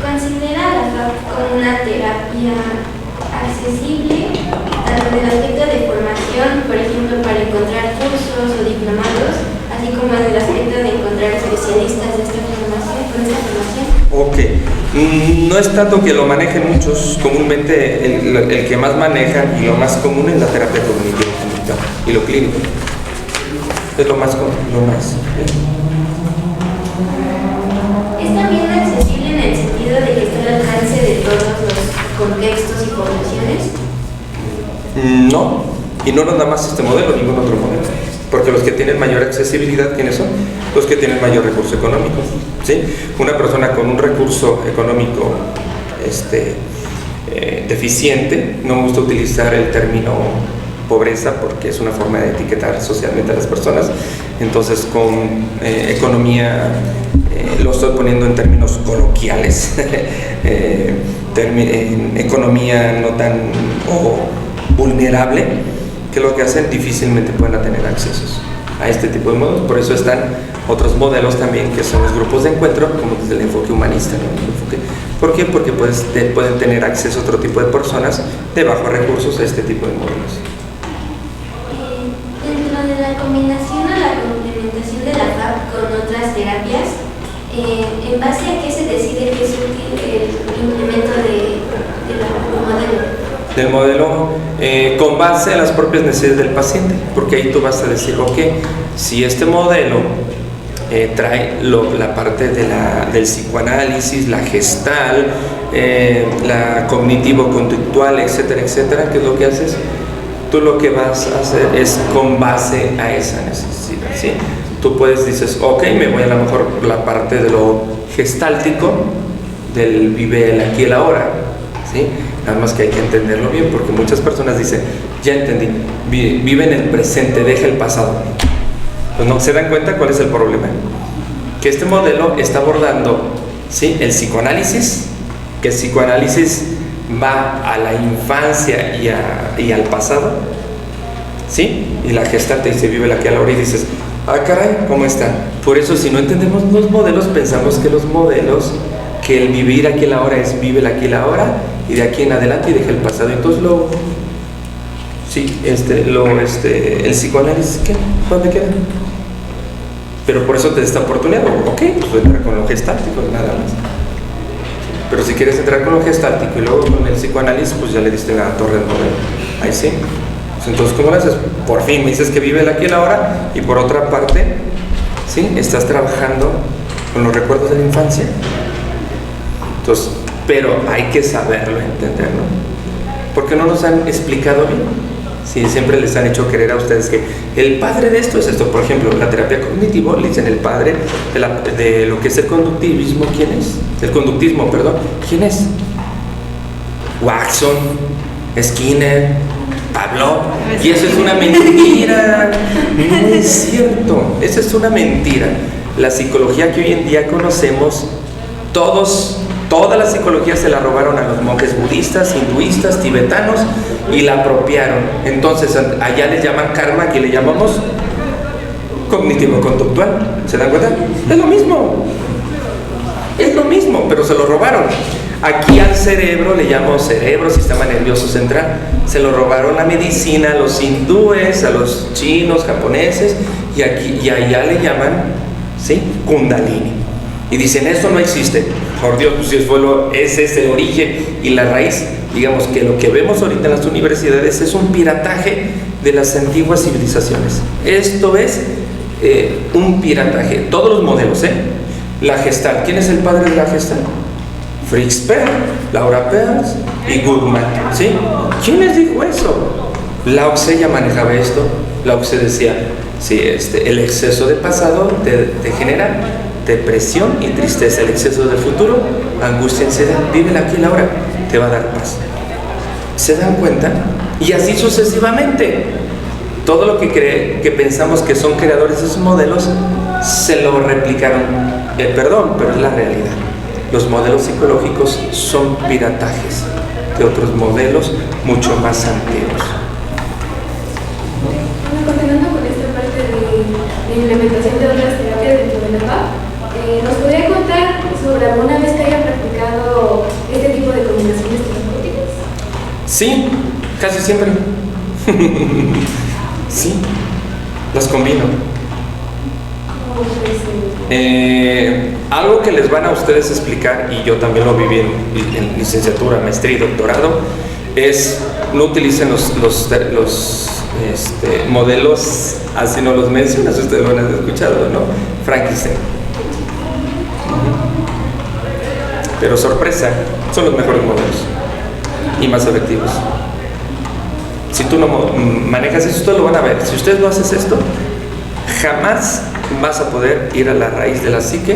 ¿Considera la FAP como una terapia accesible, tanto en el aspecto de formación, por ejemplo, para encontrar cursos o diplomados, así como en el aspecto de encontrar especialistas de esta formación, con esta formación? Ok, no es tanto que lo manejen muchos, comúnmente el que más manejan y lo más común es la terapia cognitivo-conductual y lo clínico. Es lo más común, lo más. ¿Es también accesible en el sentido de que está al alcance de todos los contextos y poblaciones? No, y no nada más este modelo, ningún otro modelo. Porque los que tienen mayor accesibilidad, ¿quiénes son? Los que tienen mayor recurso económico, ¿sí? Una persona con un recurso económico deficiente, no me gusta utilizar el término pobreza porque es una forma de etiquetar socialmente a las personas. Entonces, con economía, lo estoy poniendo en términos coloquiales, en economía no tan vulnerable, que lo que hacen difícilmente pueden tener accesos a este tipo de modelos. Por eso están otros modelos también, que son los grupos de encuentro, como desde el enfoque humanista, ¿no? ¿Por qué? Porque pueden tener acceso a otro tipo de personas de bajos recursos a este tipo de modelos. Dentro de la combinación o la complementación de la FAP con otras terapias, ¿en base a qué se decide que es útil el implemento del modelo? Del modelo con base en las propias necesidades del paciente, porque ahí tú vas a decir, ok, si este modelo trae la parte del psicoanálisis, la gestal, la cognitivo-conductual, etcétera, etcétera, ¿qué es lo que haces? Tú lo que vas a hacer es con base a esa necesidad, ¿sí? Tú dices, ok, me voy a lo mejor por la parte de lo gestáltico, del vive el aquí y el ahora, ¿sí? Nada más que hay que entenderlo bien, porque muchas personas dicen, ya entendí, vive en el presente, deja el pasado. Pues no, ¿se dan cuenta cuál es el problema? Que este modelo está abordando, ¿sí?, el psicoanálisis, que el psicoanálisis va a la infancia y al pasado, ¿sí? Y la gestante dice, vive el aquí y el ahora, y dices, ah, caray, ¿cómo está? Por eso, si no entendemos los modelos, pensamos que los modelos, que el vivir aquí y el ahora es vive el aquí y el ahora, y de aquí en adelante y deja el pasado. Entonces el psicoanálisis, ¿qué? ¿Dónde queda? Pero por eso te da esta oportunidad, ok, pues entra con lo gestáltico, nada más. Pero si quieres entrar con lo gestáltico y luego con el psicoanálisis, pues ya le diste la torre del modelo. Ahí sí. Pues entonces, ¿cómo lo haces? Por fin me dices que vive el aquí y el ahora, y por otra parte, ¿sí?, estás trabajando con los recuerdos de la infancia. Entonces, pero hay que saberlo, entenderlo, porque no nos han explicado bien. Sí, siempre les han hecho creer a ustedes que el padre de esto es esto. Por ejemplo, la terapia cognitivo le dicen el padre de lo que es el conductivismo. ¿Quién es? El conductismo, perdón. ¿Quién es? Watson, Skinner, Pablo. Y eso es una mentira. No es cierto. Eso es una mentira. La psicología que hoy en día conocemos, toda la psicología se la robaron a los monjes budistas, hinduistas, tibetanos y la apropiaron. Entonces, allá les llaman karma, aquí le llamamos cognitivo-conductual. ¿Se dan cuenta? Es lo mismo, pero se lo robaron. Aquí al cerebro le llamo cerebro, sistema nervioso central. Se lo robaron la medicina a los hindúes, a los chinos, japoneses, y allá le llaman, ¿sí?, Kundalini. Y dicen, esto no existe. Por Dios, pues ese es el origen y la raíz. Digamos que lo que vemos ahorita en las universidades es un pirataje de las antiguas civilizaciones. Esto es un pirataje. Todos los modelos, la Gestalt. ¿Quién es el padre de la Gestalt? Fritz Perls, Laura Perls y Goodman, ¿sí? ¿Quién les dijo eso? Lao Tse ya manejaba esto. Lao Tse decía, sí, el exceso de pasado te genera depresión y tristeza. El exceso del futuro, angustia, ansiedad. Vive aquí y ahora, te va a dar paz. ¿Se dan cuenta? Y así sucesivamente. Todo lo que pensamos que son creadores de esos modelos, se lo replicaron. Perdón, pero es la realidad. Los modelos psicológicos son piratajes de otros modelos mucho más antiguos. Bueno, continuando con esta parte de implementación de otras terapias dentro de la FAP, ¿nos podría contar sobre alguna vez que haya practicado este tipo de combinaciones terapéuticas? Sí, casi siempre. Sí, las combino. Algo que les van a ustedes explicar, y yo también lo viví en licenciatura, maestría y doctorado, es no utilicen los modelos, así no los mencionas, ustedes lo han escuchado, ¿no? Frankenstein. Pero sorpresa, son los mejores modelos y más efectivos. Si tú no manejas eso, ustedes lo van a ver. Si ustedes no haces esto, jamás vas a poder ir a la raíz de la psique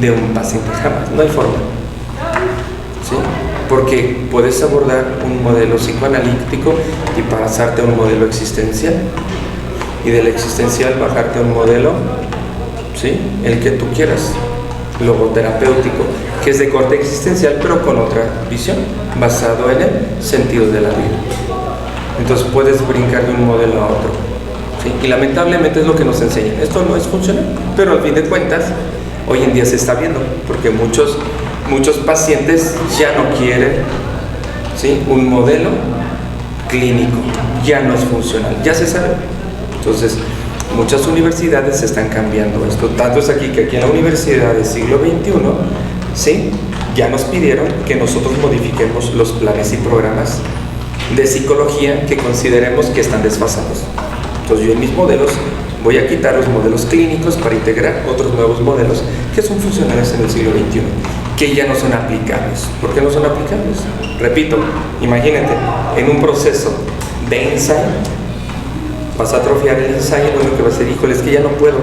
de un paciente, jamás, no hay forma, ¿sí? Porque puedes abordar un modelo psicoanalítico y pasarte a un modelo existencial, y del existencial bajarte a un modelo, ¿sí?, el que tú quieras, logoterapéutico, que es de corte existencial pero con otra visión, basado en el sentido de la vida. Entonces puedes brincar de un modelo a otro, ¿sí? Y lamentablemente es lo que nos enseñan. Esto no es funcional, pero al fin de cuentas hoy en día se está viendo, porque muchos pacientes ya no quieren, ¿sí?, un modelo clínico, ya no es funcional, ya se sabe. Entonces muchas universidades están cambiando esto, tanto es aquí que aquí en la universidad del siglo XXI, ¿sí?, ya nos pidieron que nosotros modifiquemos los planes y programas de psicología que consideremos que están desfasados. Entonces yo en mis modelos voy a quitar los modelos clínicos para integrar otros nuevos modelos que son funcionales en el siglo XXI, que ya no son aplicables. ¿Por qué no son aplicables? Repito, imagínate, en un proceso de ensayo, vas a atrofiar el ensayo y lo único que va a ser, híjole, es que ya no puedo.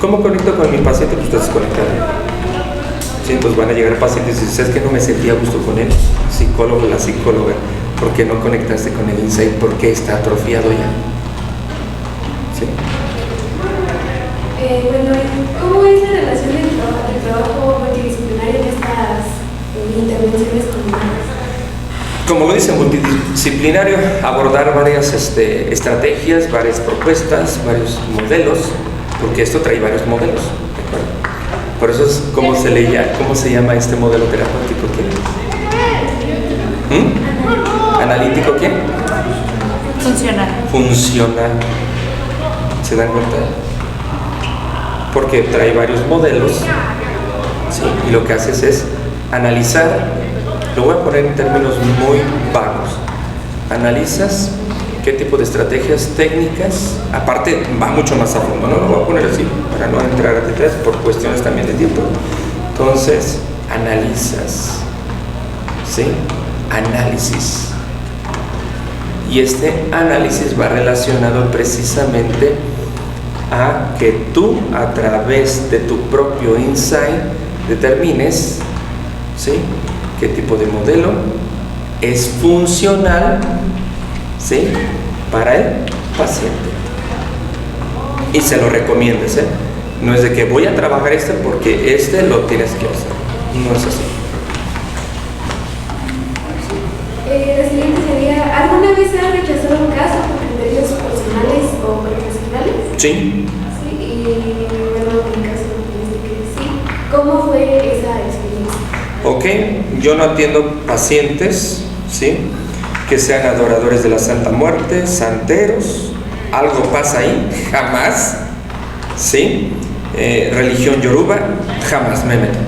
¿Cómo conecto con mi paciente? Pues estás desconectado. Sí, entonces van a llegar pacientes y dicen, es que no me sentía a gusto con el psicólogo o la psicóloga. ¿Por qué no conectaste con el insight? ¿Por qué está atrofiado ya? ¿Sí? Bueno, ¿cómo es la relación del trabajo multidisciplinario en estas intervenciones combinadas? Como lo dice multidisciplinario, abordar varias estrategias, varias propuestas, varios modelos, porque esto trae varios modelos, ¿de acuerdo? Por eso es cómo se llama este modelo terapéutico. ¿Analítico qué? Funcional. ¿Se dan cuenta? Porque trae varios modelos, ¿sí? Y lo que haces es analizar, lo voy a poner en términos muy vagos. Analizas qué tipo de estrategias técnicas, aparte va mucho más a fondo, no lo voy a poner así para no entrar a detalles por cuestiones también de tiempo. Entonces, analizas, ¿sí? Análisis. Y este análisis va relacionado precisamente a que tú, a través de tu propio insight, determines, ¿sí?, qué tipo de modelo es funcional, ¿sí?, para el paciente. Y se lo recomiendes, No es de que voy a trabajar porque lo tienes que hacer. No es así. La siguiente sería, ¿alguna vez has rechazado un caso por criterios personales o profesionales? Sí. Sí, y bueno, en caso de que sí, ¿cómo fue esa experiencia? Ok, yo no atiendo pacientes, ¿sí?, que sean adoradores de la Santa Muerte, santeros, algo pasa ahí, jamás, ¿sí? Religión yoruba, jamás me meto,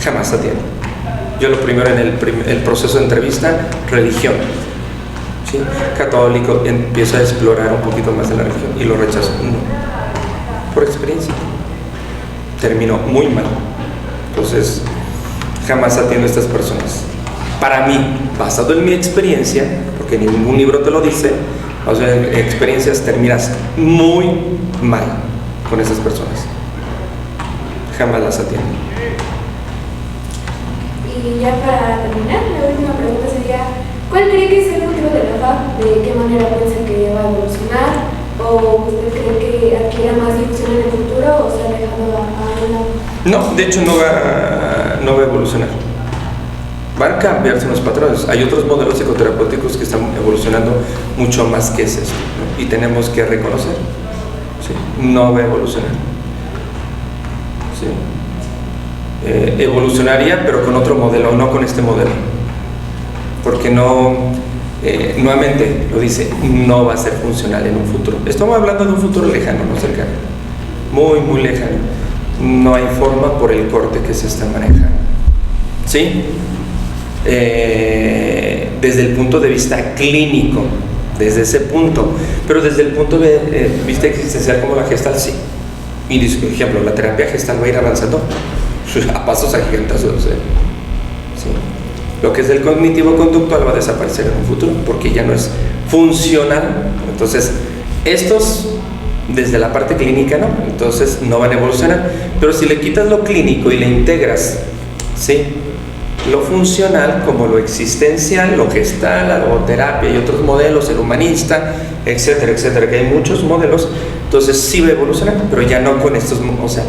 jamás atiendo. Yo lo primero en el proceso de entrevista, religión, ¿sí? Católico, empiezo a explorar un poquito más de la religión y lo rechazo, no, por experiencia, terminó muy mal. Entonces, jamás atiendo a estas personas. Para mí, basado en mi experiencia, porque ningún libro te lo dice, o sea, en experiencias terminas muy mal con esas personas. Jamás las atiendo. Y ya para terminar, la última pregunta sería, ¿cuál cree que es el futuro de la FAP? ¿De qué manera piensa que va a evolucionar? ¿O usted cree que adquiera más difusión en el futuro o se ha dejado a un lado? No, de hecho no va a evolucionar. Van a cambiarse los patrones. Hay otros modelos psicoterapéuticos que están evolucionando mucho más que ese, ¿no? Y tenemos que reconocer, ¿sí? No va a evolucionar, ¿sí? Evolucionaría, pero con otro modelo, no con este modelo, porque no, nuevamente lo dice, no va a ser funcional en un futuro. Estamos hablando de un futuro lejano, no cercano, muy, muy lejano. No hay forma por el corte que se está manejando, ¿sí? Desde el punto de vista clínico, desde ese punto, pero desde el punto de vista existencial como la gestal, sí. Y por ejemplo, la terapia gestal va a ir avanzando a pasos agigantados, ¿sí? Lo que es del cognitivo conductual va a desaparecer en un futuro porque ya no es funcional. Entonces, estos desde la parte clínica no, entonces no van a evolucionar. Pero si le quitas lo clínico y le integras, ¿sí?, lo funcional como lo existencial, lo gestal, la logoterapia y otros modelos, el humanista, etcétera, etcétera, que hay muchos modelos, entonces sí va a evolucionar, pero ya no con estos, o sea,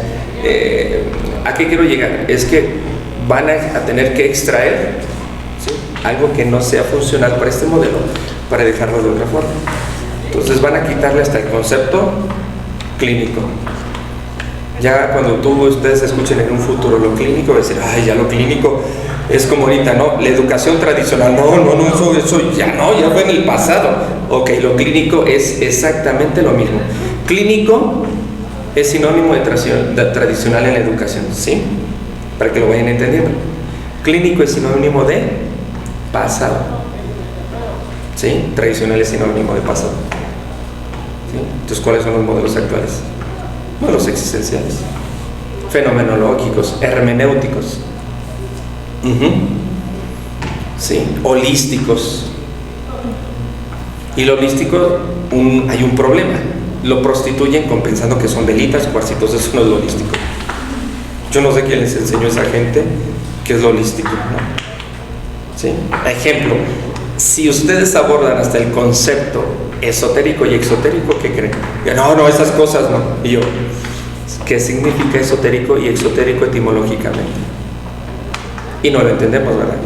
¿a qué quiero llegar? Es que van a tener que extraer, ¿sí?, algo que no sea funcional para este modelo, para dejarlo de otra forma. Entonces van a quitarle hasta el concepto clínico. Ya cuando ustedes escuchen en un futuro lo clínico, van a decir, ay, ya lo clínico es como ahorita, ¿no? La educación tradicional, no, eso ya no, ya fue en el pasado. Ok, lo clínico es exactamente lo mismo. Clínico es sinónimo de tradicional en la educación, ¿sí? Para que lo vayan entendiendo. Clínico es sinónimo de pasado, ¿sí? Tradicional es sinónimo de pasado, ¿sí? Entonces, ¿cuáles son los modelos actuales? Modelos existenciales, fenomenológicos, hermenéuticos, ¿sí?, holísticos. Y lo holístico, hay un problema, lo prostituyen pensando que son velitas, cuarcitos, eso no es lo holístico. Yo no sé quién les enseñó a esa gente qué es lo holístico, ¿no? ¿Sí? Ejemplo, si ustedes abordan hasta el concepto esotérico y exotérico, ¿qué creen? No, esas cosas no. Y yo, ¿qué significa esotérico y exotérico etimológicamente? Y no lo entendemos, ¿verdad?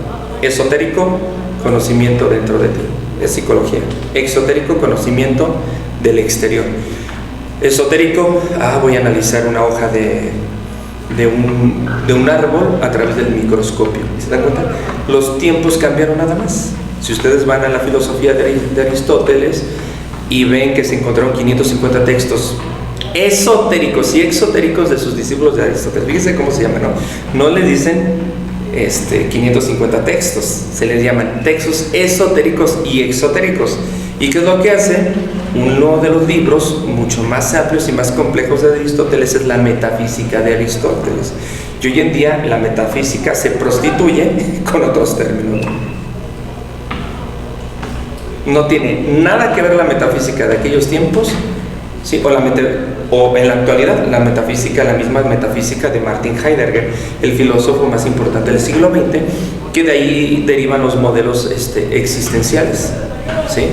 Esotérico, conocimiento dentro de ti, es psicología. Exotérico, conocimiento del exterior. Esotérico, voy a analizar una hoja de un árbol a través del microscopio. ¿Se dan cuenta? Los tiempos cambiaron nada más. Si ustedes van a la filosofía de Aristóteles y ven que se encontraron 550 textos esotéricos y exotéricos de sus discípulos de Aristóteles, fíjense cómo se llama, no le dicen 550 textos, se les llaman textos esotéricos y exotéricos. ¿Y qué es lo que hace? Uno de los libros mucho más amplios y más complejos de Aristóteles es la metafísica de Aristóteles. Y hoy en día la metafísica se prostituye con otros términos. No tiene nada que ver la metafísica de aquellos tiempos, ¿sí?, o en la actualidad, la misma metafísica de Martin Heidegger, el filósofo más importante del siglo XX, que de ahí derivan los modelos existenciales, ¿sí?,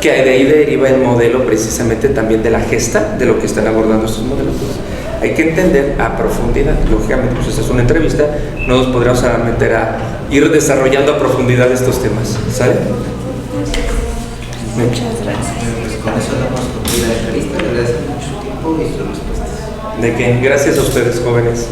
que de ahí deriva el modelo precisamente también de la gesta, de lo que están abordando estos modelos. Entonces, hay que entender a profundidad. Lógicamente, pues esta es una entrevista, no nos podríamos meter a ir desarrollando a profundidad estos temas, ¿sale? Muchas gracias. Pues con eso damos concluida la entrevista. Le agradezco mucho su tiempo y sus respuestas. ¿De qué? Gracias a ustedes, jóvenes.